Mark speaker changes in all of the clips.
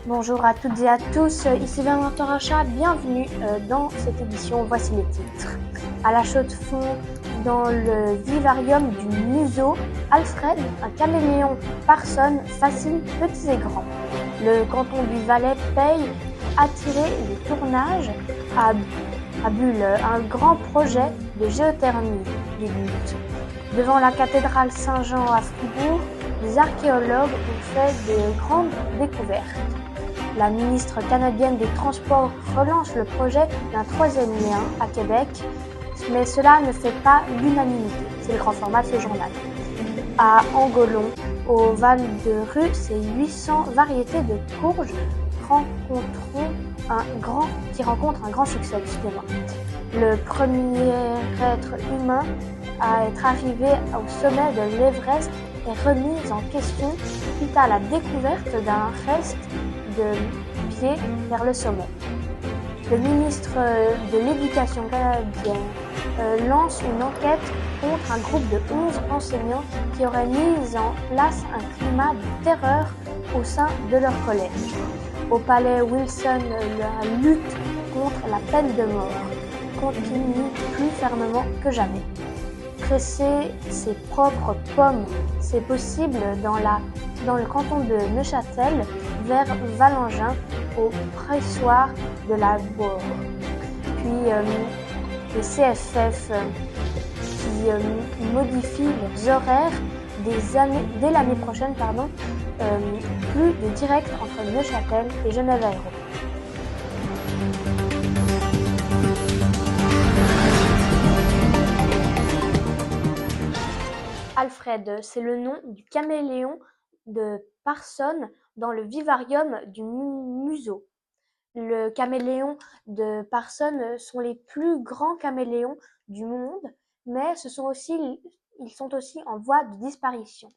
Speaker 1: Bonjour à toutes et à tous, ici Valentin Rachat, bienvenue dans cette édition. Voici les titres. À la Chaux-de-Fonds, dans le vivarium du Museau, Alfred, un caméléon Parson, fascine petits et grands. Le canton du Valais paye attirer les tournages à Bulle. Un grand projet de géothermie débute. Devant la cathédrale Saint-Jean à Fribourg, les archéologues ont fait de grandes découvertes. La ministre canadienne des Transports relance le projet d'un troisième lien à Québec, mais cela ne fait pas l'unanimité. C'est le grand format de ce journal. À Angolon, au Val-de-Rue, ces 800 variétés de courges rencontrent un grand succès. Le premier être humain à être arrivé au sommet de l'Everest est remis en question suite à la découverte d'un reste de pied vers le sommet. Le ministre de l'Éducation canadienne lance une enquête contre un groupe de 11 enseignants qui auraient mis en place un climat de terreur au sein de leur collège. Au palais Wilson, la lutte contre la peine de mort continue plus fermement que jamais. Presser ses propres pommes, c'est possible dans le canton de Neuchâtel, vers Valangin, au pressoir de la Bourg. Puis les CFF qui modifient leurs horaires dès l'année prochaine, plus de direct entre Neuchâtel et Genève Aéroport. Alfred, c'est le nom du caméléon de Parson dans le vivarium du Museau. Le caméléon de Parson sont les plus grands caméléons du monde, mais ils sont aussi en voie de disparition.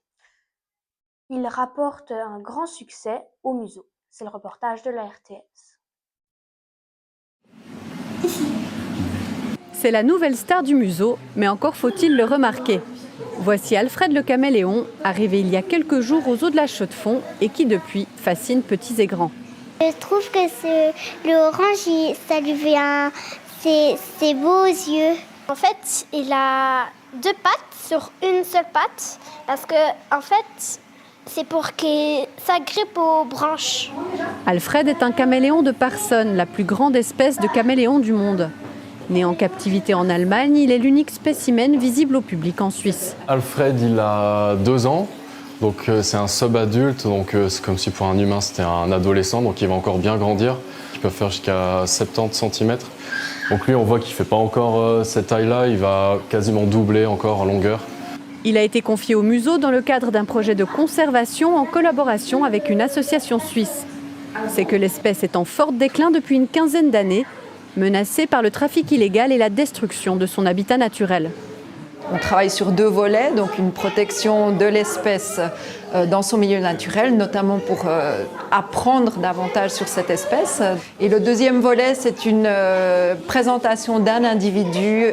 Speaker 1: Ils rapportent un grand succès au Museau. C'est le reportage de la RTS.
Speaker 2: C'est la nouvelle star du Museau, mais encore faut-il le remarquer. Voici Alfred le caméléon, arrivé il y a quelques jours aux eaux de la Chaux-de-Fonds et qui depuis fascine petits et grands.
Speaker 3: Je trouve que le orange, ça lui fait ses beaux yeux.
Speaker 4: En fait, il a 2 pattes sur une seule patte parce que, en fait, c'est pour que ça grippe aux branches.
Speaker 2: Alfred est un caméléon de Parson, la plus grande espèce de caméléon du monde. Né en captivité en Allemagne, il est l'unique spécimen visible au public en Suisse.
Speaker 5: Alfred, il a 2 ans, donc c'est un subadulte, donc c'est comme si pour un humain c'était un adolescent, donc il va encore bien grandir. Il peut faire jusqu'à 70 cm. Donc lui, on voit qu'il ne fait pas encore cette taille-là, il va quasiment doubler encore en longueur.
Speaker 2: Il a été confié au Museau dans le cadre d'un projet de conservation en collaboration avec une association suisse. C'est que l'espèce est en fort déclin depuis une quinzaine d'années, menacée par le trafic illégal et la destruction de son habitat naturel.
Speaker 6: On travaille sur 2 volets, donc une protection de l'espèce dans son milieu naturel, notamment pour apprendre davantage sur cette espèce. Et le deuxième volet, c'est une présentation d'un individu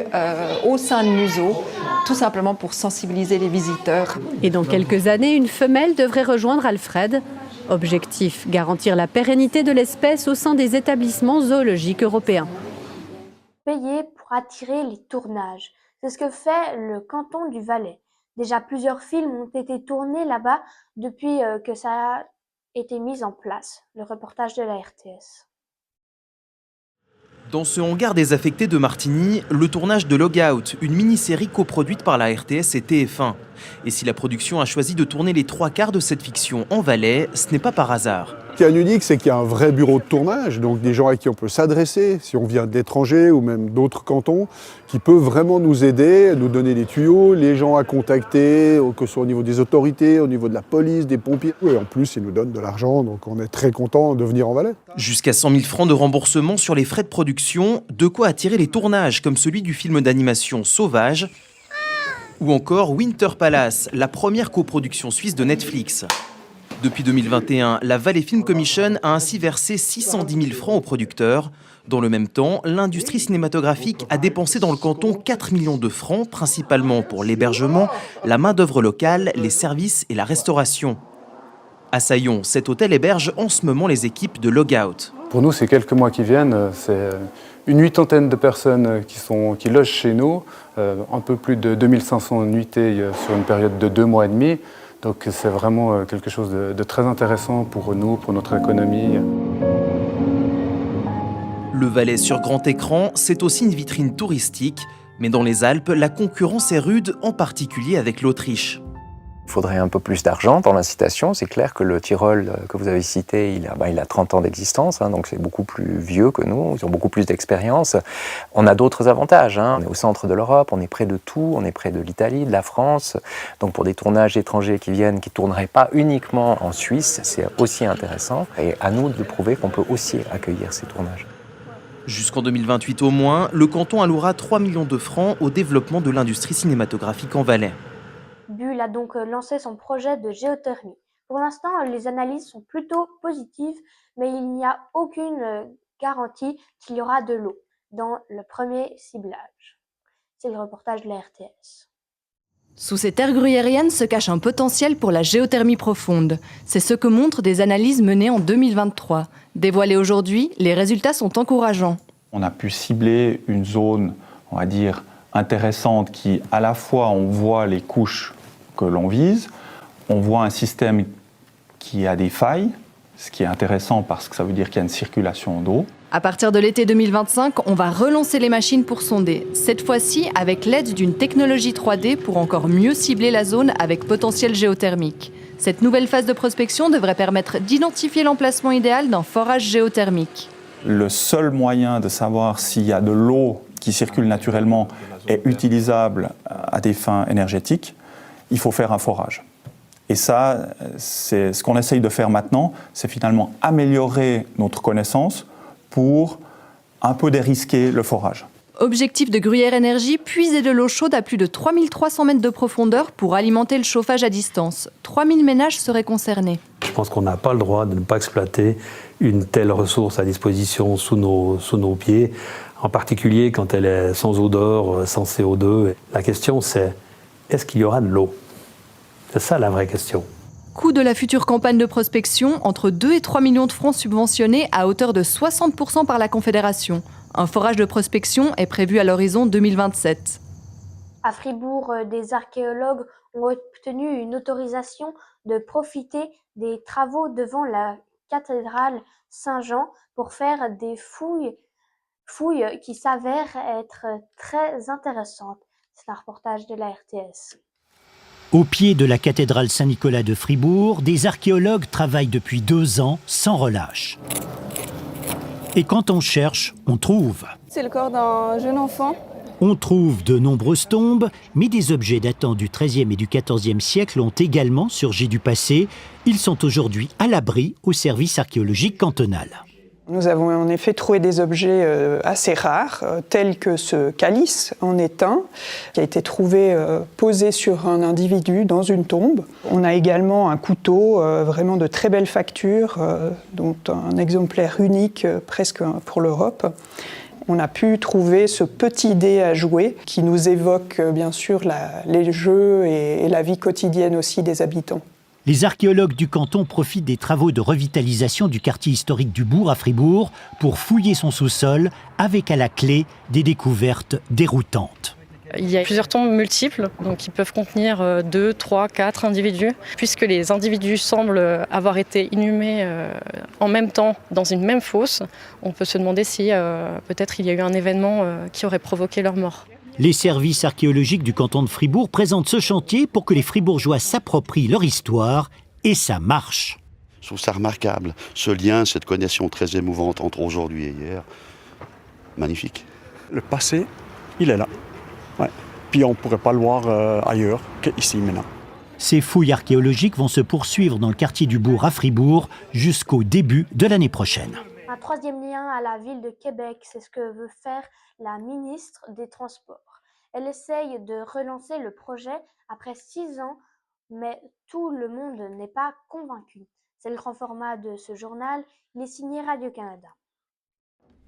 Speaker 6: au sein du Museau, tout simplement pour sensibiliser les visiteurs.
Speaker 2: Et dans quelques années, une femelle devrait rejoindre Alfred. Objectif, garantir la pérennité de l'espèce au sein des établissements zoologiques européens.
Speaker 1: Payer pour attirer les tournages. C'est ce que fait le canton du Valais. Déjà plusieurs films ont été tournés là-bas depuis que ça a été mis en place. Le reportage de la RTS.
Speaker 7: Dans ce hangar désaffecté de Martigny, le tournage de Logout, une mini-série coproduite par la RTS et TF1. Et si la production a choisi de tourner les 3/4 de cette fiction en Valais, ce n'est pas par hasard.
Speaker 8: Ce qui est unique, c'est qu'il y a un vrai bureau de tournage, donc des gens à qui on peut s'adresser, si on vient de l'étranger ou même d'autres cantons, qui peuvent vraiment nous aider, nous donner des tuyaux, les gens à contacter, que ce soit au niveau des autorités, au niveau de la police, des pompiers. Et en plus, ils nous donnent de l'argent, donc on est très content de venir en Valais.
Speaker 7: Jusqu'à 100 000 francs de remboursement sur les frais de production, de quoi attirer les tournages, comme celui du film d'animation Sauvage, ou encore Winter Palace, la première coproduction suisse de Netflix. Depuis 2021, la Valais Film Commission a ainsi versé 610 000 francs aux producteurs. Dans le même temps, l'industrie cinématographique a dépensé dans le canton 4 millions de francs, principalement pour l'hébergement, la main-d'œuvre locale, les services et la restauration. À Saillon, cet hôtel héberge en ce moment les équipes de Logout.
Speaker 9: Pour nous, c'est quelques mois qui viennent. C'est une 80 de personnes qui logent chez nous, un peu plus de 2500 nuitées sur une période de 2 mois et demi. Donc c'est vraiment quelque chose de très intéressant pour nous, pour notre économie.
Speaker 7: Le Valais sur grand écran, c'est aussi une vitrine touristique. Mais dans les Alpes, la concurrence est rude, en particulier avec l'Autriche.
Speaker 10: Il faudrait un peu plus d'argent dans l'incitation. C'est clair que le Tyrol que vous avez cité, il a 30 ans d'existence, donc c'est beaucoup plus vieux que nous, ils ont beaucoup plus d'expérience. On a d'autres avantages, on est au centre de l'Europe, on est près de tout, on est près de l'Italie, de la France. Donc pour des tournages étrangers qui viennent, qui ne tourneraient pas uniquement en Suisse, c'est aussi intéressant. Et à nous de prouver qu'on peut aussi accueillir ces tournages.
Speaker 7: Jusqu'en 2028 au moins, le canton allouera 3 millions de francs au développement de l'industrie cinématographique en Valais.
Speaker 1: Bull a donc lancé son projet de géothermie. Pour l'instant, les analyses sont plutôt positives, mais il n'y a aucune garantie qu'il y aura de l'eau dans le premier ciblage. C'est le reportage de la RTS.
Speaker 2: Sous ces terres gruyériennes se cache un potentiel pour la géothermie profonde. C'est ce que montrent des analyses menées en 2023. Dévoilées aujourd'hui, les résultats sont encourageants.
Speaker 11: On a pu cibler une zone, on va dire, intéressante qui, à la fois, on voit les couches que l'on vise, on voit un système qui a des failles, ce qui est intéressant parce que ça veut dire qu'il y a une circulation d'eau.
Speaker 2: À partir de l'été 2025, on va relancer les machines pour sonder. Cette fois-ci, avec l'aide d'une technologie 3D pour encore mieux cibler la zone avec potentiel géothermique. Cette nouvelle phase de prospection devrait permettre d'identifier l'emplacement idéal d'un forage géothermique.
Speaker 11: Le seul moyen de savoir s'il y a de l'eau qui circule naturellement est utilisable à des fins énergétiques, il faut faire un forage. Et ça, c'est ce qu'on essaye de faire maintenant, c'est finalement améliorer notre connaissance pour un peu dérisquer le forage.
Speaker 2: Objectif de Gruyère Énergie, puiser de l'eau chaude à plus de 3300 mètres de profondeur pour alimenter le chauffage à distance. 3000 ménages seraient concernés.
Speaker 12: Je pense qu'on n'a pas le droit de ne pas exploiter une telle ressource à disposition sous nos pieds, en particulier quand elle est sans odeur, sans CO2. La question c'est, est-ce qu'il y aura de l'eau ? C'est ça la vraie question.
Speaker 2: Coût de la future campagne de prospection, entre 2 et 3 millions de francs subventionnés à hauteur de 60% par la Confédération. Un forage de prospection est prévu à l'horizon 2027.
Speaker 1: À Fribourg, des archéologues ont obtenu une autorisation de profiter des travaux devant la cathédrale Saint-Jean pour faire des fouilles qui s'avèrent être très intéressantes. C'est un reportage de la RTS.
Speaker 13: Au pied de la cathédrale Saint-Nicolas de Fribourg, des archéologues travaillent depuis 2 ans sans relâche. Et quand on cherche, on trouve.
Speaker 14: C'est le corps d'un jeune enfant.
Speaker 13: On trouve de nombreuses tombes, mais des objets datant du XIIIe et du XIVe siècle ont également surgi du passé. Ils sont aujourd'hui à l'abri au service archéologique cantonal.
Speaker 14: Nous avons en effet trouvé des objets assez rares, tels que ce calice en étain, qui a été trouvé posé sur un individu dans une tombe. On a également un couteau vraiment de très belle facture, dont un exemplaire unique presque pour l'Europe. On a pu trouver ce petit dé à jouer qui nous évoque bien sûr les jeux et la vie quotidienne aussi des habitants.
Speaker 13: Les archéologues du canton profitent des travaux de revitalisation du quartier historique du Bourg à Fribourg pour fouiller son sous-sol avec à la clé des découvertes déroutantes.
Speaker 15: Il y a plusieurs tombes multiples, donc qui peuvent contenir 2, 3, 4 individus. Puisque les individus semblent avoir été inhumés en même temps dans une même fosse, on peut se demander si peut-être il y a eu un événement qui aurait provoqué leur mort.
Speaker 13: Les services archéologiques du canton de Fribourg présentent ce chantier pour que les Fribourgeois s'approprient leur histoire, et ça marche.
Speaker 16: Je trouve ça remarquable, ce lien, cette connexion très émouvante entre aujourd'hui et hier. Magnifique.
Speaker 17: Le passé, il est là. Ouais. Puis on ne pourrait pas le voir ailleurs qu'ici maintenant.
Speaker 13: Ces fouilles archéologiques vont se poursuivre dans le quartier du Bourg à Fribourg jusqu'au début de l'année prochaine.
Speaker 1: Un troisième lien à la ville de Québec, c'est ce que veut faire la ministre des Transports. Elle essaye de relancer le projet après 6 ans, mais tout le monde n'est pas convaincu. C'est le grand format de ce journal, il est signé Radio-Canada.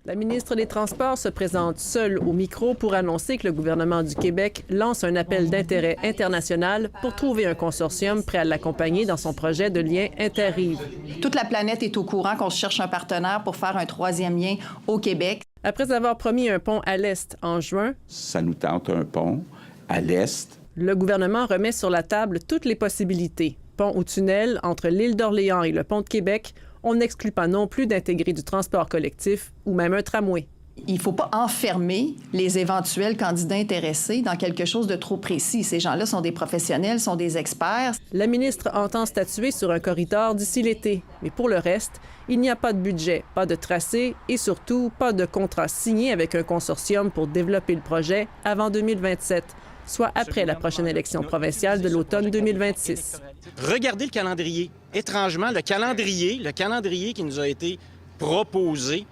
Speaker 18: La ministre des Transports se présente seule au micro pour annoncer que le gouvernement du Québec lance un appel d'intérêt international pour trouver un consortium prêt à l'accompagner dans son projet de lien interrive.
Speaker 6: Toute la planète est au courant qu'on se cherche un partenaire pour faire un troisième lien au Québec.
Speaker 18: Après avoir promis un pont à l'Est en juin,
Speaker 19: ça nous tente un pont à l'Est.
Speaker 18: Le gouvernement remet sur la table toutes les possibilités. Pont ou tunnel entre l'île d'Orléans et le pont de Québec, on n'exclut pas non plus d'intégrer du transport collectif ou même un tramway.
Speaker 6: Il ne faut pas enfermer les éventuels candidats intéressés dans quelque chose de trop précis. Ces gens-là sont des professionnels, sont des experts.
Speaker 18: La ministre entend statuer sur un corridor d'ici l'été. Mais pour le reste, il n'y a pas de budget, pas de tracé et surtout pas de contrat signé avec un consortium pour développer le projet avant 2027, soit après la prochaine élection provinciale de l'automne 2026.
Speaker 20: Regardez le calendrier. Étrangement, le calendrier qui nous a été proposé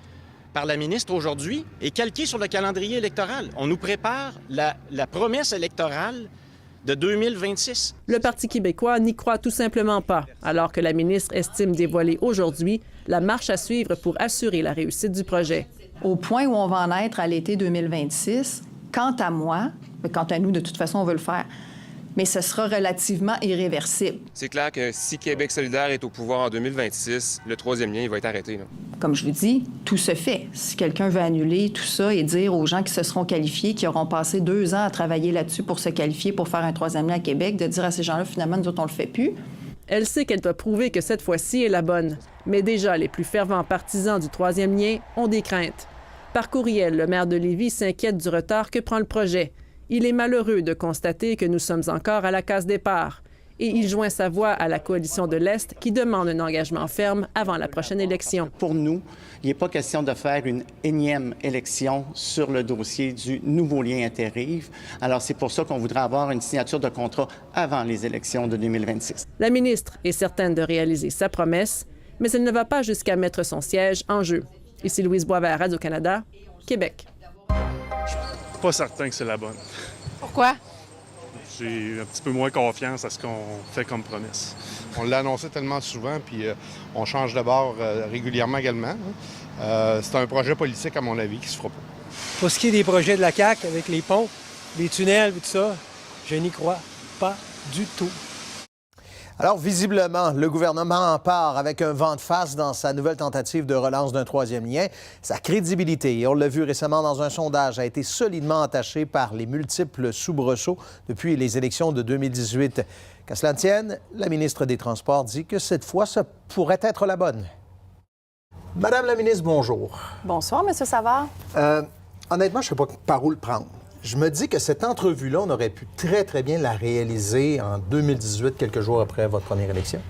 Speaker 20: par la ministre aujourd'hui est calqué sur le calendrier électoral. On nous prépare la promesse électorale de 2026.
Speaker 18: Le Parti québécois n'y croit tout simplement pas, alors que la ministre estime dévoiler aujourd'hui la marche à suivre pour assurer la réussite du projet.
Speaker 6: Au point où on va en être à l'été 2026, quant à moi, quant à nous, de toute façon, on veut le faire, mais ce sera relativement irréversible.
Speaker 21: C'est clair que si Québec solidaire est au pouvoir en 2026, le troisième lien il va être arrêté. Là.
Speaker 6: Comme je vous dis, tout se fait. Si quelqu'un veut annuler tout ça et dire aux gens qui se seront qualifiés, qui auront passé 2 ans à travailler là-dessus pour se qualifier pour faire un troisième lien à Québec, de dire à ces gens-là, finalement, nous autres, on le fait plus.
Speaker 18: Elle sait qu'elle doit prouver que cette fois-ci est la bonne. Mais déjà, les plus fervents partisans du troisième lien ont des craintes. Par courriel, le maire de Lévis s'inquiète du retard que prend le projet. Il est malheureux de constater que nous sommes encore à la case départ. Et il joint sa voix à la coalition de l'Est qui demande un engagement ferme avant la prochaine élection.
Speaker 22: Pour nous, il n'est pas question de faire une énième élection sur le dossier du nouveau lien interrive. Alors c'est pour ça qu'on voudrait avoir une signature de contrat avant les élections de 2026.
Speaker 18: La ministre est certaine de réaliser sa promesse, mais elle ne va pas jusqu'à mettre son siège en jeu. Ici Louise Boisvert, Radio-Canada, Québec.
Speaker 23: Pas certain que c'est la bonne.
Speaker 24: Pourquoi?
Speaker 23: J'ai un petit peu moins confiance à ce qu'on fait comme promesse.
Speaker 25: On l'a annoncé tellement souvent, puis on change de bord régulièrement également. C'est un projet politique, à mon avis, qui se fera pas.
Speaker 26: Pour ce qui est des projets de la CAQ avec les ponts, les tunnels et tout ça, je n'y crois pas du tout.
Speaker 27: Alors, visiblement, le gouvernement en part avec un vent de face dans sa nouvelle tentative de relance d'un troisième lien. Sa crédibilité, et on l'a vu récemment dans un sondage, a été solidement entachée par les multiples soubresauts depuis les élections de 2018. Qu'à cela ne tienne, la ministre des Transports dit que cette fois, ça pourrait être la bonne. Madame la ministre, bonjour.
Speaker 28: Bonsoir, M. Savard.
Speaker 27: Honnêtement, je ne sais pas par où le prendre. Je me dis que cette entrevue-là, on aurait pu très, très bien la réaliser en 2018, quelques jours après votre première élection.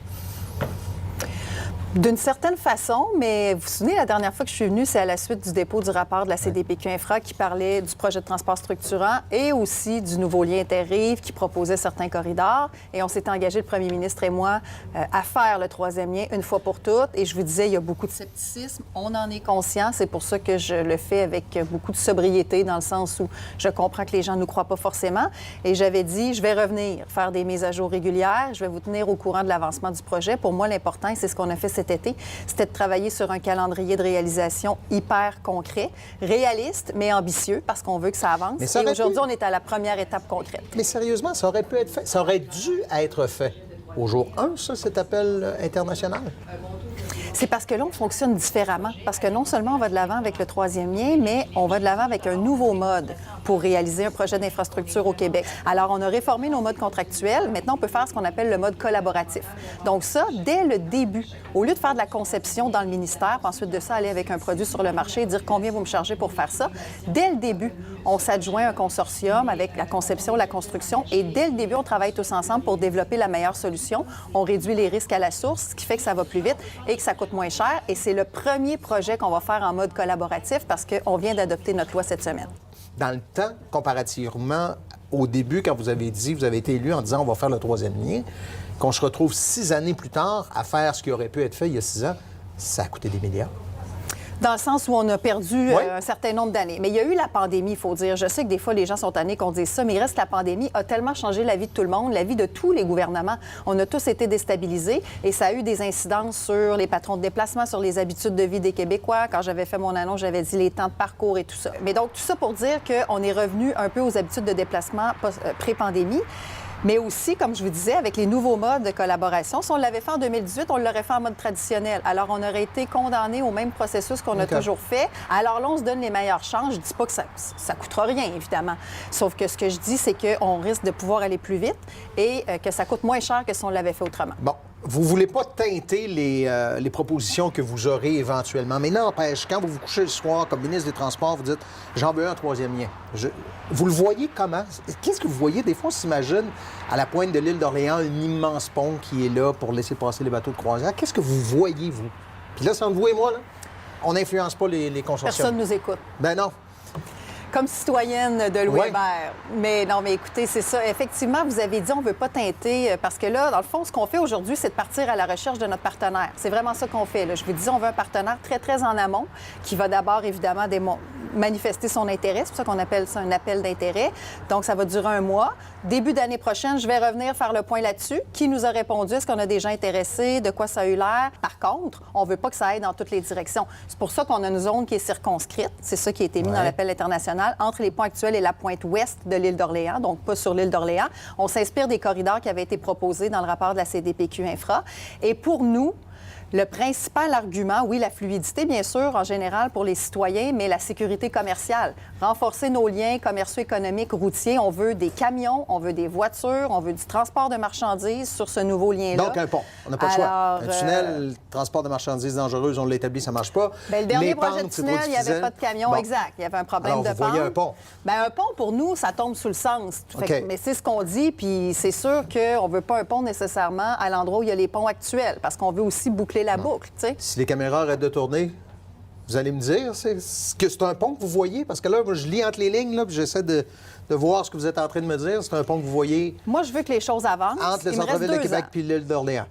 Speaker 28: D'une certaine façon, mais vous vous souvenez, la dernière fois que je suis venue, c'est à la suite du dépôt du rapport de la CDPQ Infra qui parlait du projet de transport structurant et aussi du nouveau lien interrive qui proposait certains corridors. Et on s'était engagé, le premier ministre et moi, à faire le troisième lien une fois pour toutes. Et je vous disais, il y a beaucoup de scepticisme. On en est conscient. C'est pour ça que je le fais avec beaucoup de sobriété, dans le sens où je comprends que les gens ne nous croient pas forcément. Et j'avais dit, je vais revenir faire des mises à jour régulières. Je vais vous tenir au courant de l'avancement du projet. Pour moi, l'important, c'est ce qu'on a fait cet été, c'était de travailler sur un calendrier de réalisation hyper concret, réaliste, mais ambitieux, parce qu'on veut que ça avance. Et aujourd'hui, on est à la première étape concrète.
Speaker 27: Mais sérieusement, ça aurait pu être fait. Ça aurait dû être fait. Au jour 1, ça, cet appel international?
Speaker 28: C'est parce que là, on fonctionne différemment. Parce que non seulement on va de l'avant avec le troisième lien, mais on va de l'avant avec un nouveau mode pour réaliser un projet d'infrastructure au Québec. Alors, on a réformé nos modes contractuels. Maintenant, on peut faire ce qu'on appelle le mode collaboratif. Donc ça, dès le début, au lieu de faire de la conception dans le ministère, puis ensuite de ça, aller avec un produit sur le marché et dire combien vous me chargez pour faire ça, dès le début, on s'adjoint un consortium avec la conception, la construction, et dès le début, on travaille tous ensemble pour développer la meilleure solution. On réduit les risques à la source, ce qui fait que ça va plus vite et que ça coûte moins cher. Et c'est le premier projet qu'on va faire en mode collaboratif parce qu'on vient d'adopter notre loi cette semaine.
Speaker 27: Dans le temps, comparativement au début, quand vous avez dit, vous avez été élu en disant on va faire le troisième lien, qu'on se retrouve 6 années plus tard à faire ce qui aurait pu être fait il y a 6 ans, ça a coûté des milliards.
Speaker 28: Dans le sens où on a perdu un certain nombre d'années. Mais il y a eu la pandémie, il faut dire. Je sais que des fois, les gens sont tannés qu'on dise ça, mais il reste que la pandémie a tellement changé la vie de tout le monde, la vie de tous les gouvernements. On a tous été déstabilisés et ça a eu des incidences sur les patrons de déplacement, sur les habitudes de vie des Québécois. Quand j'avais fait mon annonce, j'avais dit les temps de parcours et tout ça. Mais donc, tout ça pour dire qu'on est revenu un peu aux habitudes de déplacement pré-pandémie. Mais aussi, comme je vous disais, avec les nouveaux modes de collaboration, si on l'avait fait en 2018, on l'aurait fait en mode traditionnel. Alors, on aurait été condamné au même processus qu'on a toujours fait. Alors là, on se donne les meilleures chances. Je ne dis pas que ça ne coûtera rien, évidemment. Sauf que ce que je dis, c'est qu'on risque de pouvoir aller plus vite et que ça coûte moins cher que si on l'avait fait autrement.
Speaker 27: Bon. Vous ne voulez pas teinter les propositions que vous aurez éventuellement. Mais n'empêche, quand vous vous couchez le soir comme ministre des Transports, vous dites « j'en veux un troisième lien ». Vous le voyez comment? Qu'est-ce que vous voyez? Des fois, on s'imagine à la pointe de l'île d'Orléans, un immense pont qui est là pour laisser passer les bateaux de croisière. Qu'est-ce que vous voyez, vous? Puis là, c'est entre vous et moi, là. On n'influence pas les consortiums.
Speaker 28: Personne ne nous écoute.
Speaker 27: Ben non.
Speaker 28: Comme citoyenne de Louis Hébert. Mais non, mais écoutez, c'est ça. Effectivement, vous avez dit on ne veut pas teinter parce que là, dans le fond, ce qu'on fait aujourd'hui, c'est de partir à la recherche de notre partenaire. C'est vraiment ça qu'on fait. Là. Je vous dis, on veut un partenaire très, très en amont qui va d'abord, évidemment, manifester son intérêt. C'est pour ça qu'on appelle ça un appel d'intérêt. Donc, ça va durer un mois. Début d'année prochaine, je vais revenir faire le point là-dessus. Qui nous a répondu? Est-ce qu'on a des gens intéressés? De quoi ça a eu l'air? Par contre, on ne veut pas que ça aille dans toutes les directions. C'est pour ça qu'on a une zone qui est circonscrite. C'est ça qui a été mis dans l'appel international entre les ponts actuels et la pointe ouest de l'île d'Orléans, donc pas sur l'île d'Orléans. On s'inspire des corridors qui avaient été proposés dans le rapport de la CDPQ Infra. Et pour nous, le principal argument, oui, la fluidité, bien sûr, en général pour les citoyens, mais la sécurité commerciale. Renforcer nos liens commerciaux, économiques, routiers. On veut des camions, on veut des voitures, on veut du transport de marchandises sur ce nouveau lien-là.
Speaker 27: Donc, un pont. On n'a pas le choix. Un tunnel, transport de marchandises dangereuses, on l'établit, ça ne marche pas.
Speaker 28: Bien, le dernier projet de tunnel, il n'y avait pas de camion, exact. Il y avait un problème de pente.
Speaker 27: Vous voyez un pont?
Speaker 28: Bien, un pont, pour nous, ça tombe sous le sens. Mais c'est ce qu'on dit, puis c'est sûr qu'on ne veut pas un pont nécessairement à l'endroit où il y a les ponts actuels, parce qu'on veut aussi boucler la boucle, tu sais.
Speaker 27: Si les caméras arrêtent de tourner, vous allez me dire que c'est un pont que vous voyez? Parce que là, moi, je lis entre les lignes, là, puis j'essaie de voir ce que vous êtes en train de me dire. C'est un pont que vous voyez...
Speaker 28: Moi, je veux que les choses avancent.
Speaker 27: Entre le centre-ville de Québec et l'île d'Orléans.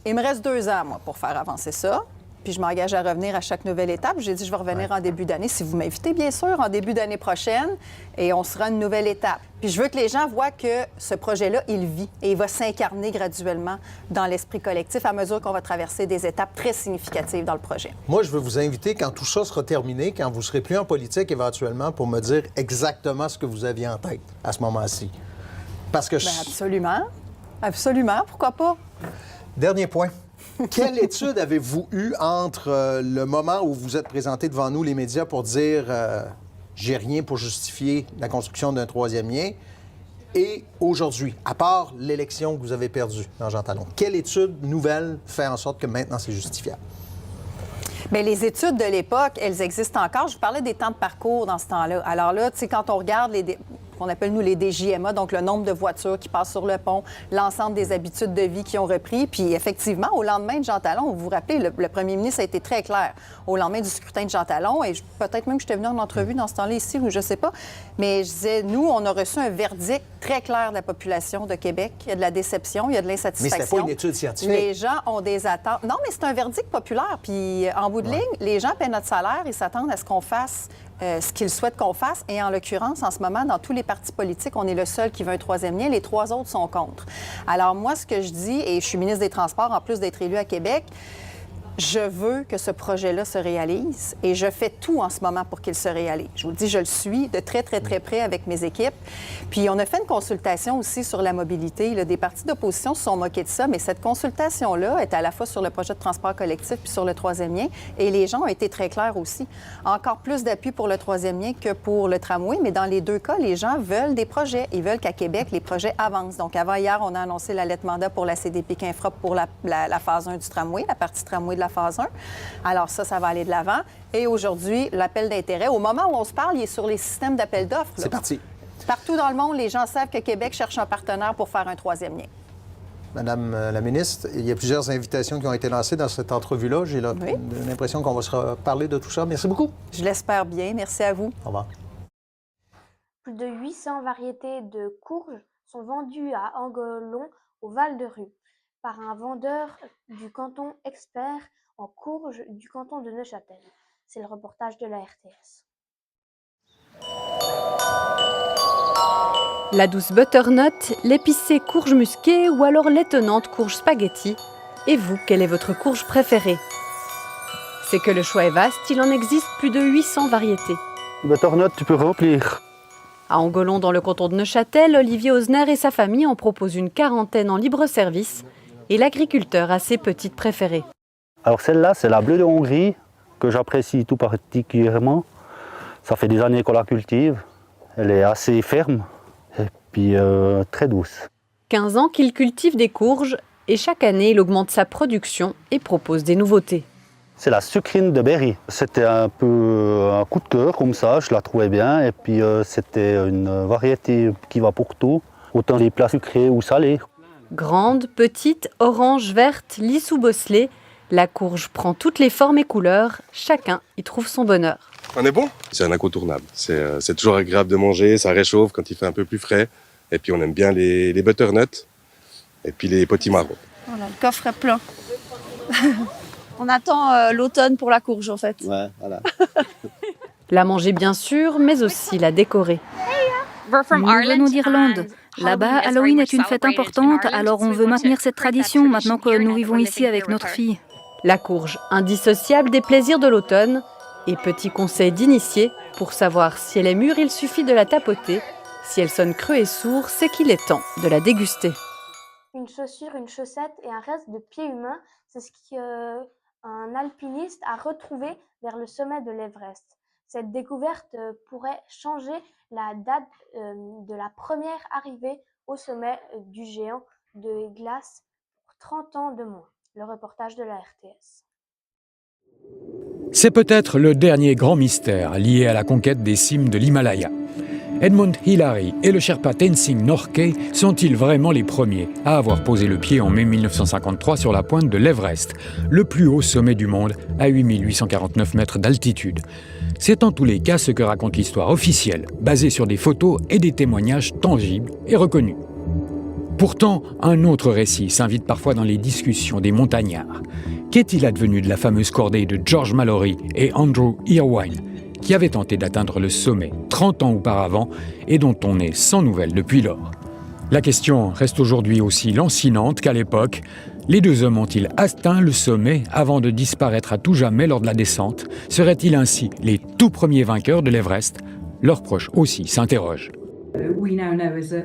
Speaker 28: Il me reste 2 ans, moi, pour faire avancer ça. Puis je m'engage à revenir à chaque nouvelle étape. J'ai dit je vais revenir en début d'année, si vous m'invitez, bien sûr, en début d'année prochaine, et on sera une nouvelle étape. Puis je veux que les gens voient que ce projet-là, il vit et il va s'incarner graduellement dans l'esprit collectif à mesure qu'on va traverser des étapes très significatives dans le projet.
Speaker 27: Moi, je veux vous inviter, quand tout ça sera terminé, quand vous serez plus en politique éventuellement, pour me dire exactement ce que vous aviez en tête à ce moment-ci. Parce que...
Speaker 28: Bien, absolument. Absolument. Pourquoi pas?
Speaker 27: Dernier point. Quelle étude avez-vous eue entre le moment où vous êtes présenté devant nous, les médias, pour dire j'ai rien pour justifier la construction d'un troisième lien, et aujourd'hui, à part l'élection que vous avez perdue dans Jean Talon? Quelle étude nouvelle fait en sorte que maintenant c'est justifiable?
Speaker 28: Bien, les études de l'époque, elles existent encore. Je vous parlais des temps de parcours dans ce temps-là. Alors là, tu sais, quand on regarde qu'on appelle, nous, les DJMA, donc le nombre de voitures qui passent sur le pont, l'ensemble des habitudes de vie qui ont repris. Puis effectivement, au lendemain de Jean Talon, vous vous rappelez, le premier ministre a été très clair. Au lendemain du scrutin de Jean Talon, et peut-être même que j'étais venue en entrevue dans ce temps-là ici, ou je sais pas, mais je disais, nous, on a reçu un verdict très clair de la population de Québec. Il y a de la déception, il y a de l'insatisfaction.
Speaker 27: Mais c'était pas une étude scientifique.
Speaker 28: Les gens ont des attentes. Non, mais c'est un verdict populaire. Puis en bout de ligne, les gens paient notre salaire et s'attendent à ce qu'on fasse ce qu'ils souhaitent qu'on fasse. Et en l'occurrence, en ce moment, dans tous les partis politiques, on est le seul qui veut un troisième lien. Les 3 autres sont contre. Alors moi, ce que je dis, et je suis ministre des Transports, en plus d'être élue à Québec, je veux que ce projet-là se réalise et je fais tout en ce moment pour qu'il se réalise. Je vous le dis, je le suis de très, très, très près avec mes équipes. Puis on a fait une consultation aussi sur la mobilité. Là, des partis d'opposition se sont moqués de ça, mais cette consultation-là est à la fois sur le projet de transport collectif puis sur le troisième lien. Et les gens ont été très clairs aussi. Encore plus d'appui pour le troisième lien que pour le tramway, mais dans les 2 cas, les gens veulent des projets. Ils veulent qu'à Québec, les projets avancent. Donc avant hier, on a annoncé la lettre mandat pour la CDPQ Infra pour la phase 1 du tramway, la partie tramway de la phase 1. Alors ça va aller de l'avant. Et aujourd'hui, l'appel d'intérêt, au moment où on se parle, il est sur les systèmes d'appel d'offres.
Speaker 27: C'est parti.
Speaker 28: Partout dans le monde, les gens savent que Québec cherche un partenaire pour faire un troisième lien.
Speaker 27: Madame la ministre, il y a plusieurs invitations qui ont été lancées dans cette entrevue-là. J'ai l'impression qu'on va se reparler de tout ça. Merci beaucoup.
Speaker 28: Je l'espère bien. Merci à vous.
Speaker 27: Au revoir.
Speaker 1: Plus de 800 variétés de courges sont vendues à Angolon, au Val-de-Rue, par un vendeur du canton expert en courges du canton de Neuchâtel. C'est le reportage de la RTS.
Speaker 2: La douce butternut, l'épicée courge musquée ou alors l'étonnante courge spaghetti. Et vous, quelle est votre courge préférée? C'est que le choix est vaste, il en existe plus de 800 variétés.
Speaker 17: Butternut, tu peux remplir.
Speaker 2: À Angolon, dans le canton de Neuchâtel, Olivier Osner et sa famille en proposent une quarantaine en libre service et l'agriculteur a ses petites préférées.
Speaker 3: Alors celle-là, c'est la bleue de Hongrie que j'apprécie tout particulièrement. Ça fait des années qu'on la cultive. Elle est assez ferme et puis très douce.
Speaker 2: 15 ans qu'il cultive des courges et chaque année, il augmente sa production et propose des nouveautés.
Speaker 3: C'est la sucrine de Berry. C'était un peu un coup de cœur comme ça, je la trouvais bien. Et puis c'était une variété qui va pour tout, autant les plats sucrés ou salés.
Speaker 2: Grande, petite, orange, verte, lisse ou bosselée, la courge prend toutes les formes et couleurs, chacun y trouve son bonheur.
Speaker 21: On est bon? C'est un incontournable. C'est toujours agréable de manger, ça réchauffe quand il fait un peu plus frais. Et puis on aime bien les butternuts et puis les potimarrons.
Speaker 4: Voilà, le coffre est plein. On attend l'automne pour la courge, en fait.
Speaker 16: Ouais, voilà.
Speaker 2: La manger bien sûr, mais aussi la décorer.
Speaker 5: Nous venons d'Irlande. Là-bas, Halloween est une fête importante, alors on veut maintenir cette tradition maintenant que nous vivons ici avec notre fille.
Speaker 2: La courge, indissociable des plaisirs de l'automne. Et petit conseil d'initié, pour savoir si elle est mûre, il suffit de la tapoter. Si elle sonne creux et sourd, c'est qu'il est temps de la déguster.
Speaker 1: Une chaussure, une chaussette et un reste de pied humain, c'est ce qu'un alpiniste a retrouvé vers le sommet de l'Everest. Cette découverte pourrait changer la date de la première arrivée au sommet du géant de glace pour 30 ans de moins. Le reportage de la RTS.
Speaker 7: C'est peut-être le dernier grand mystère lié à la conquête des cimes de l'Himalaya. Edmund Hillary et le Sherpa Tenzing Norgay sont-ils vraiment les premiers à avoir posé le pied en mai 1953 sur la pointe de l'Everest, le plus haut sommet du monde à 8849 mètres d'altitude? C'est en tous les cas ce que raconte l'histoire officielle, basée sur des photos et des témoignages tangibles et reconnus. Pourtant, un autre récit s'invite parfois dans les discussions des montagnards. Qu'est-il advenu de la fameuse cordée de George Mallory et Andrew Irwine, qui avaient tenté d'atteindre le sommet 30 ans auparavant et dont on est sans nouvelles depuis lors? La question reste aujourd'hui aussi lancinante qu'à l'époque. Les deux hommes ont-ils atteint le sommet avant de disparaître à tout jamais lors de la descente? Seraient-ils ainsi les tout premiers vainqueurs de l'Everest? Leurs proches aussi s'interrogent.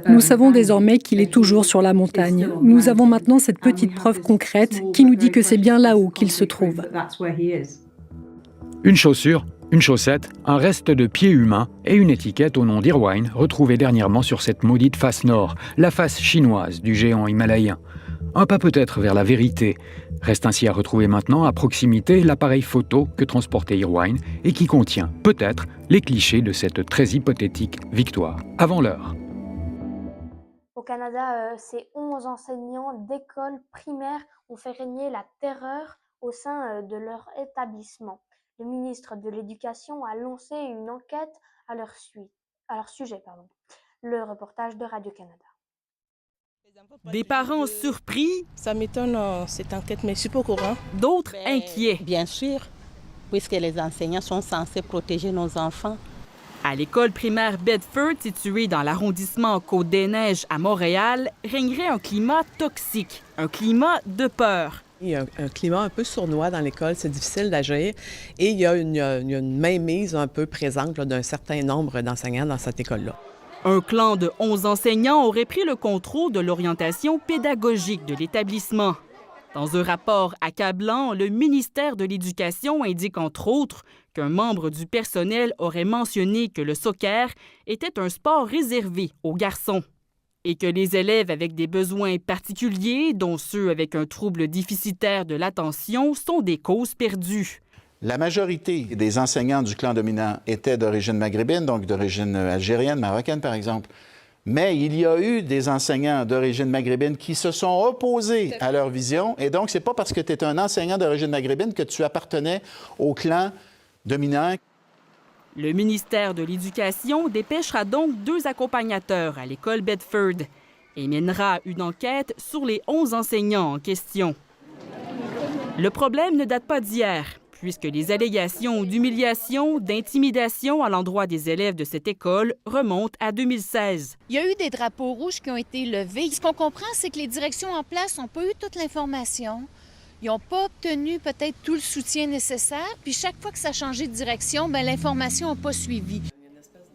Speaker 8: Nous savons désormais qu'il est toujours sur la montagne. Nous avons maintenant cette petite preuve concrète qui nous dit que c'est bien là-haut qu'il se trouve.
Speaker 7: Une chaussure, une chaussette, un reste de pied humain et une étiquette au nom d'Irwine retrouvée dernièrement sur cette maudite face nord, la face chinoise du géant himalayen. Un pas peut-être vers la vérité. Reste ainsi à retrouver maintenant à proximité l'appareil photo que transportait Irwine et qui contient peut-être les clichés de cette très hypothétique victoire avant l'heure.
Speaker 1: Au Canada, ces 11 enseignants d'école primaire ont fait régner la terreur au sein de leur établissement. Le ministre de l'Éducation a lancé une enquête à leur sujet. Le reportage de Radio-Canada.
Speaker 9: Des parents surpris.
Speaker 10: Ça m'étonne, cette enquête, mais je suis pas au courant.
Speaker 9: D'autres inquiets.
Speaker 10: Bien sûr, puisque les enseignants sont censés protéger nos enfants.
Speaker 9: À l'école primaire Bedford, située dans l'arrondissement Côte-des-Neiges à Montréal, régnerait un climat toxique, un climat de peur.
Speaker 24: Il y a un climat un peu sournois dans l'école, c'est difficile d'agir. Et il y a une mainmise un peu présente d'un certain nombre d'enseignants dans cette école-là.
Speaker 9: Un clan de 11 enseignants aurait pris le contrôle de l'orientation pédagogique de l'établissement. Dans un rapport accablant, le ministère de l'Éducation indique entre autres qu'un membre du personnel aurait mentionné que le soccer était un sport réservé aux garçons et que les élèves avec des besoins particuliers, dont ceux avec un trouble déficitaire de l'attention, sont des causes perdues.
Speaker 29: La majorité des enseignants du clan dominant étaient d'origine maghrébine, donc d'origine algérienne, marocaine par exemple. Mais il y a eu des enseignants d'origine maghrébine qui se sont opposés à leur vision. Et donc, c'est pas parce que tu es un enseignant d'origine maghrébine que tu appartenais au clan dominant.
Speaker 9: Le ministère de l'Éducation dépêchera donc 2 accompagnateurs à l'école Bedford et mènera une enquête sur les 11 enseignants en question. Le problème ne date pas d'hier, puisque les allégations d'humiliation, d'intimidation à l'endroit des élèves de cette école remontent à 2016.
Speaker 6: Il y a eu des drapeaux rouges qui ont été levés. Ce qu'on comprend, c'est que les directions en place n'ont pas eu toute l'information. Ils n'ont pas obtenu peut-être tout le soutien nécessaire. Puis chaque fois que ça a changé de direction, l'information n'a pas suivi.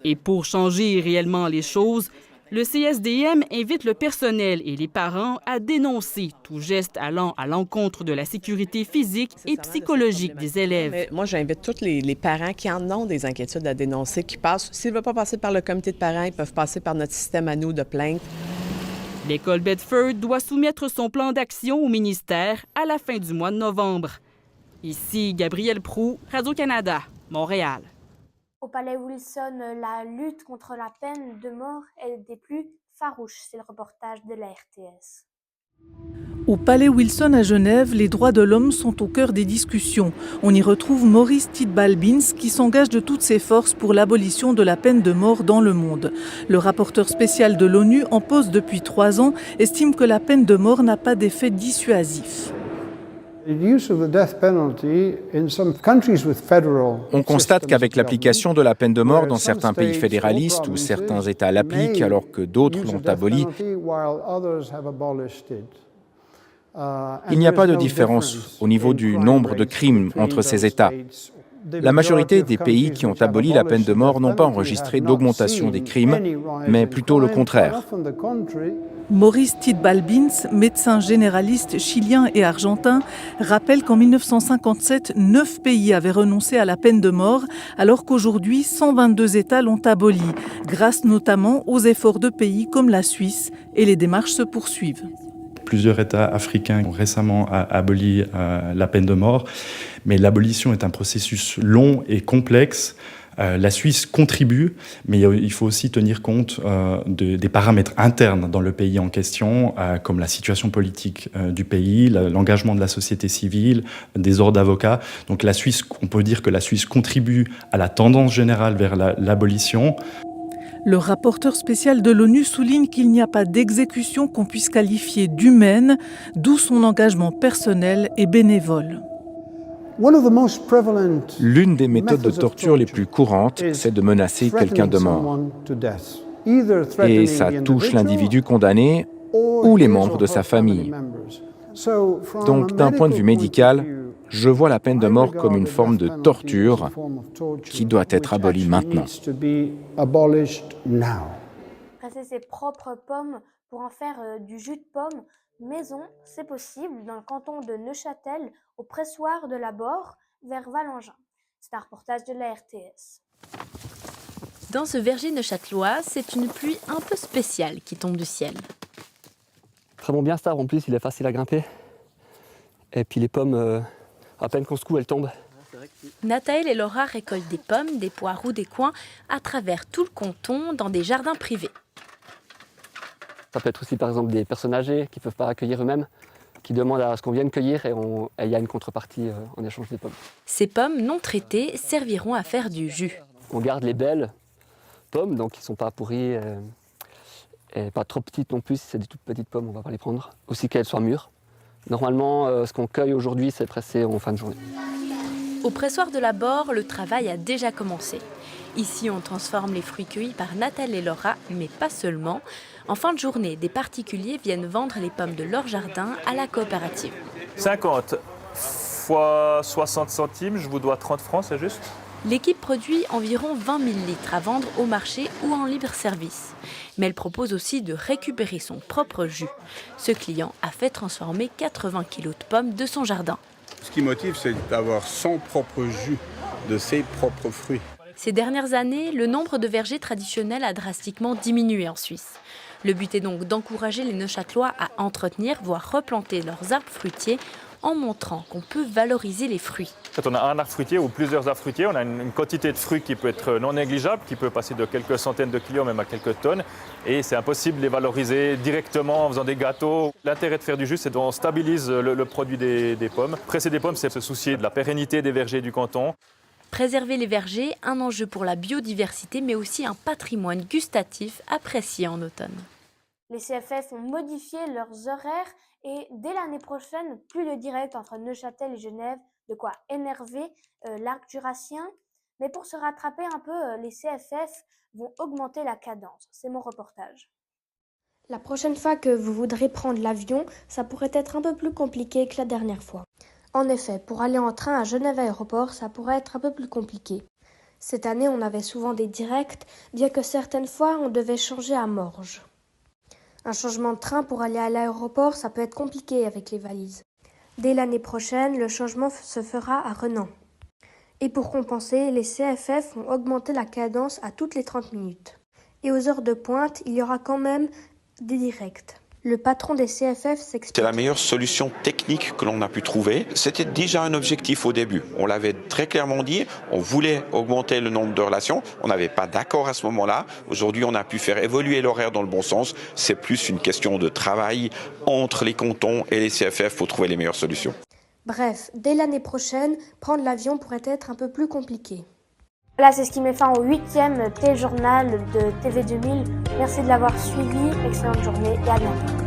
Speaker 9: Et pour changer réellement les choses, le CSDM invite le personnel et les parents à dénoncer tout geste allant à l'encontre de la sécurité physique et psychologique des élèves.
Speaker 24: Mais moi, j'invite tous les parents qui en ont des inquiétudes à dénoncer, qui passent. S'ils ne veulent pas passer par le comité de parents, ils peuvent passer par notre système à nous de plainte.
Speaker 9: L'école Bedford doit soumettre son plan d'action au ministère à la fin du mois de novembre. Ici, Gabrielle Proulx, Radio-Canada, Montréal.
Speaker 1: Au Palais Wilson, la lutte contre la peine de mort est des plus farouches. C'est le reportage de la RTS.
Speaker 11: Au Palais Wilson à Genève, les droits de l'homme sont au cœur des discussions. On y retrouve Maurice Tidball-Bins qui s'engage de toutes ses forces pour l'abolition de la peine de mort dans le monde. Le rapporteur spécial de l'ONU, en poste depuis 3 ans, estime que la peine de mort n'a pas d'effet dissuasif.
Speaker 12: On constate qu'avec l'application de la peine de mort dans certains pays fédéralistes où certains États l'appliquent alors que d'autres l'ont abolie, il n'y a pas de différence au niveau du nombre de crimes entre ces États. La majorité des pays qui ont aboli la peine de mort n'ont pas enregistré d'augmentation des crimes, mais plutôt le contraire.
Speaker 11: Maurice Tidball-Bins, médecin généraliste chilien et argentin, rappelle qu'en 1957, 9 pays avaient renoncé à la peine de mort, alors qu'aujourd'hui, 122 États l'ont abolie, grâce notamment aux efforts de pays comme la Suisse, et les démarches se poursuivent.
Speaker 13: Plusieurs États africains ont récemment aboli la peine de mort, mais l'abolition est un processus long et complexe. La Suisse contribue, mais il faut aussi tenir compte des paramètres internes dans le pays en question, comme la situation politique du pays, l'engagement de la société civile, des ordres d'avocats. Donc la Suisse, on peut dire que la Suisse contribue à la tendance générale vers l'abolition.
Speaker 11: Le rapporteur spécial de l'ONU souligne qu'il n'y a pas d'exécution qu'on puisse qualifier d'humaine, d'où son engagement personnel et bénévole.
Speaker 12: L'une des méthodes de torture les plus courantes, c'est de menacer quelqu'un de mort. Et ça touche l'individu condamné ou les membres de sa famille. Donc, d'un point de vue médical, je vois la peine de mort comme une forme de torture qui doit être abolie maintenant.
Speaker 1: Presser ses propres pommes pour en faire du jus de pomme maison, c'est possible dans le canton de Neuchâtel, au pressoir de la Bord, vers Valangin. C'est un reportage de la RTS.
Speaker 14: Dans ce verger neuchâtelois, c'est une pluie un peu spéciale qui tombe du ciel.
Speaker 15: Vraiment bien stable, en plus il est facile à grimper. Et puis les pommes, à peine qu'on secoue, elles tombent.
Speaker 14: Nathaël et Laura récoltent des pommes, des poireaux, des coings à travers tout le canton dans des jardins privés.
Speaker 15: Ça peut être aussi par exemple des personnes âgées qui ne peuvent pas accueillir eux-mêmes, qui demandent à ce qu'on vienne cueillir et il y a une contrepartie en échange des pommes.
Speaker 14: Ces pommes non traitées serviront à faire du jus.
Speaker 15: On garde les belles pommes, donc qui ne sont pas pourries et pas trop petites non plus. Si c'est des toutes petites pommes, on ne va pas les prendre. Aussi qu'elles soient mûres. Normalement, ce qu'on cueille aujourd'hui, c'est pressé en fin de journée.
Speaker 14: Au pressoir de la Bord, le travail a déjà commencé. Ici, on transforme les fruits cueillis par Nathalie et Laura, mais pas seulement. En fin de journée, des particuliers viennent vendre les pommes de leur jardin à la coopérative.
Speaker 19: 50 fois 60 centimes, je vous dois 30 francs, c'est juste ?
Speaker 14: L'équipe produit environ 20 000 litres à vendre au marché ou en libre service. Mais elle propose aussi de récupérer son propre jus. Ce client a fait transformer 80 kg de pommes de son jardin.
Speaker 20: Ce qui motive, c'est d'avoir son propre jus, de ses propres fruits.
Speaker 14: Ces dernières années, le nombre de vergers traditionnels a drastiquement diminué en Suisse. Le but est donc d'encourager les Neuchâtelois à entretenir, voire replanter leurs arbres fruitiers en montrant qu'on peut valoriser les fruits.
Speaker 19: Quand on a un arbre fruitier ou plusieurs arbres fruitiers, on a une quantité de fruits qui peut être non négligeable, qui peut passer de quelques centaines de kilos même à quelques tonnes. Et c'est impossible de les valoriser directement en faisant des gâteaux. L'intérêt de faire du jus, c'est qu'on stabilise le produit des pommes. Presser des pommes, c'est se soucier de la pérennité des vergers du canton.
Speaker 14: Préserver les vergers, un enjeu pour la biodiversité, mais aussi un patrimoine gustatif apprécié en automne.
Speaker 1: Les CFF ont modifié leurs horaires et dès l'année prochaine, plus de direct entre Neuchâtel et Genève de quoi énerver l'arc jurassien. Mais pour se rattraper un peu, les CFF vont augmenter la cadence. C'est mon reportage. La prochaine fois que vous voudrez prendre l'avion, ça pourrait être un peu plus compliqué que la dernière fois. En effet, pour aller en train à Genève Aéroport, ça pourrait être un peu plus compliqué. Cette année, on avait souvent des directs, bien que certaines fois, on devait changer à Morges. Un changement de train pour aller à l'aéroport, ça peut être compliqué avec les valises. Dès l'année prochaine, le changement se fera à Renan. Et pour compenser, les CFF vont augmenter la cadence à toutes les 30 minutes. Et aux heures de pointe, il y aura quand même des directs. Le patron des CFF s'explique.
Speaker 3: C'est la meilleure solution technique que l'on a pu trouver. C'était déjà un objectif au début. On l'avait très clairement dit, on voulait augmenter le nombre de relations. On n'avait pas d'accord à ce moment-là. Aujourd'hui, on a pu faire évoluer l'horaire dans le bon sens. C'est plus une question de travail entre les cantons et les CFF pour trouver les meilleures solutions.
Speaker 1: Bref, dès l'année prochaine, prendre l'avion pourrait être un peu plus compliqué. Voilà, c'est ce qui met fin au 8e téléjournal de TV2000. Merci de l'avoir suivi, excellente journée et à bientôt.